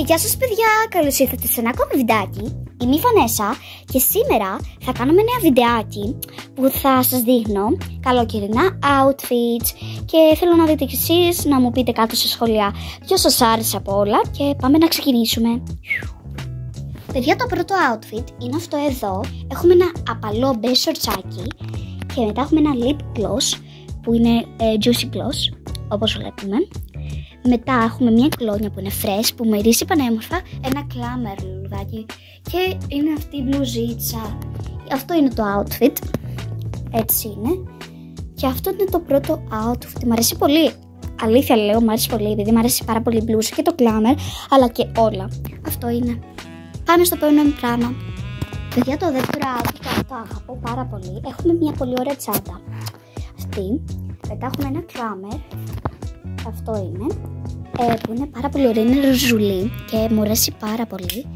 Γεια σας παιδιά, καλώς ήρθατε σε ένα ακόμη βιντεάκι. Είμαι η Βανέσα και σήμερα θα κάνουμε ένα βιντεάκι που θα σας δείχνω καλοκαιρινά outfits και θέλω να δείτε κι εσείς, να μου πείτε κάτω στα σχόλια ποιο σας άρεσε από όλα και πάμε να ξεκινήσουμε. Παιδιά, το πρώτο outfit είναι αυτό εδώ. Έχουμε ένα απαλό μπε σορτσάκι και μετά έχουμε ένα lip gloss που είναι juicy gloss, όπως βλέπουμε. Μετά έχουμε μια κλόνια που είναι fresh, που μυρίζει πανέμορφα, ένα κλάμερ λουλουδάκι και είναι αυτή η μπλουζίτσα. Αυτό είναι το outfit, έτσι είναι. Και αυτό είναι το πρώτο outfit, μου αρέσει πολύ. Αλήθεια λέω, μου αρέσει πολύ, επειδή μου αρέσει πάρα πολύ η μπλούζα και το κλάμερ, αλλά και όλα. Αυτό είναι. Πάμε στο επόμενο πράγμα. Παιδιά, το δεύτερο outfit το αγαπώ πάρα πολύ. Έχουμε μια πολύ ωραία τσάντα. Αυτή. Μετά έχουμε ένα κλάμερ. Αυτό είναι. Που είναι πάρα πολύ ωραίο. Είναι ροζουλί και μου αρέσει πάρα πολύ.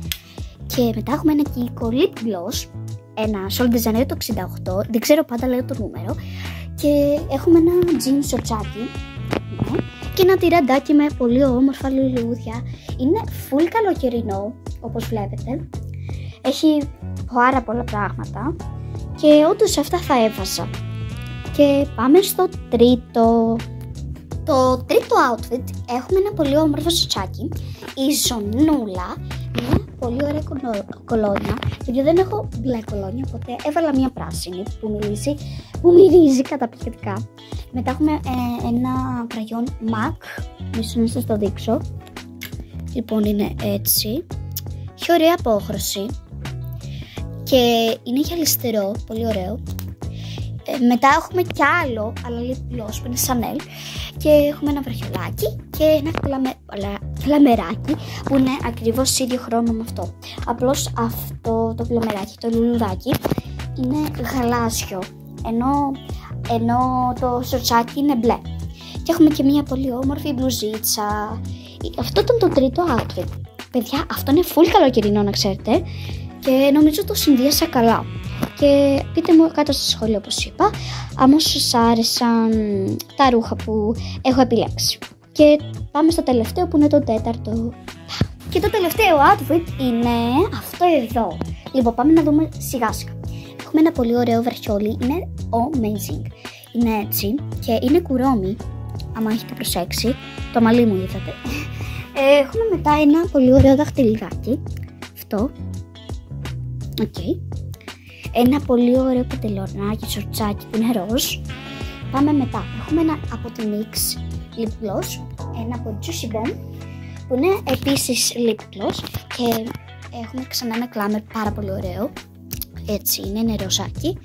Και μετά έχουμε ένα κυκλικό lip gloss. Ένα Sol de Janeiro το 68. Δεν ξέρω, πάντα λέω το νούμερο. Και έχουμε ένα jean σορτσάκι. Ναι. Και ένα τυραντάκι με πολύ όμορφα λουλούδια. Είναι full καλοκαιρινό, όπως βλέπετε. Έχει πάρα πολλά πράγματα. Και όντως αυτά θα έβαζα. Και πάμε στο τρίτο. Το τρίτο outfit έχουμε ένα πολύ όμορφο σοτσάκι, η ζωνούλα, μια πολύ ωραία κολόνια. Γιατί δεν έχω μπλε κολόνια, οπότε έβαλα μια πράσινη που μυρίζει καταπληκτικά. Μετά έχουμε ένα κραγιόν MAC, μισό να σας το δείξω. Λοιπόν, είναι έτσι, έχει ωραία απόχρωση και είναι γυαλιστερό, πολύ ωραίο. Μετά έχουμε κι άλλο, αλλά lip gloss που είναι Chanel. Και έχουμε ένα βραχιολάκι και ένα κλαμεράκι που είναι ακριβώς ίδιο χρώμα με αυτό. Απλώς αυτό το κλαμεράκι, το λουλουδάκι, είναι γαλάζιο, ενώ το σορτσάκι είναι μπλε. Και έχουμε και μια πολύ όμορφη μπλουζίτσα. Αυτό ήταν το τρίτο outfit. Παιδιά, αυτό είναι full καλοκαιρινό, να ξέρετε, και νομίζω το συνδύασα καλά. Και πείτε μου κάτω στα σχόλια, όπως είπα, άμα σας άρεσαν τα ρούχα που έχω επιλέξει. Και πάμε στο τελευταίο που είναι το τέταρτο. Και το τελευταίο outfit είναι αυτό εδώ. Λοιπόν, πάμε να δούμε σιγά σιγά. Έχουμε ένα πολύ ωραίο βραχιόλι, είναι amazing. Είναι έτσι και είναι κουρόμι, άμα έχετε προσέξει. Το μαλλί μου είδατε. Έχουμε μετά ένα πολύ ωραίο δαχτυλιδάκι. Αυτό. Okay. Ένα πολύ ωραίο παντελονάκι, σορτσάκι που είναι ροζ. Πάμε μετά. Έχουμε ένα από τη NYX lip gloss, ένα από Juicy Bomb που είναι επίσης lip gloss και έχουμε ξανά ένα κλάμερ πάρα πολύ ωραίο. Έτσι είναι ροζάκι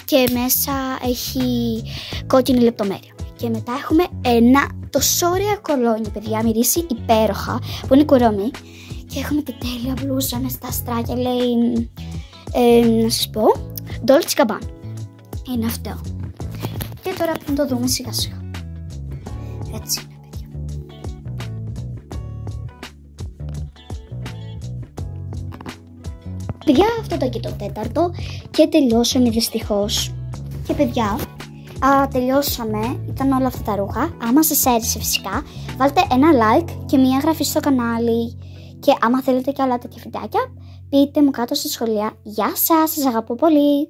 και μέσα έχει κόκκινη λεπτομέρεια. Και μετά έχουμε ένα τόσο ωραία κολόνι, παιδιά, μυρίσει υπέροχα, που είναι κουρόμι. Και έχουμε τη τέλεια μπλούζα με στα αστράκια, λέει, να σας πω, Dolce Gabbana. Είναι αυτό. Και τώρα πριν το δούμε σιγά σιγά. Έτσι είναι, παιδιά. Παιδιά, αυτό ήταν και το τέταρτο και τελειώσαμε δυστυχώς. Και παιδιά, τελειώσαμε, ήταν όλα αυτά τα ρούχα. Άμα σας άρεσε φυσικά, βάλτε ένα like και μια εγγραφή στο κανάλι. Και άμα θέλετε και άλλα τέτοια βιντεάκια, πείτε μου κάτω στα σχολεία. Γεια σας, σας αγαπώ πολύ!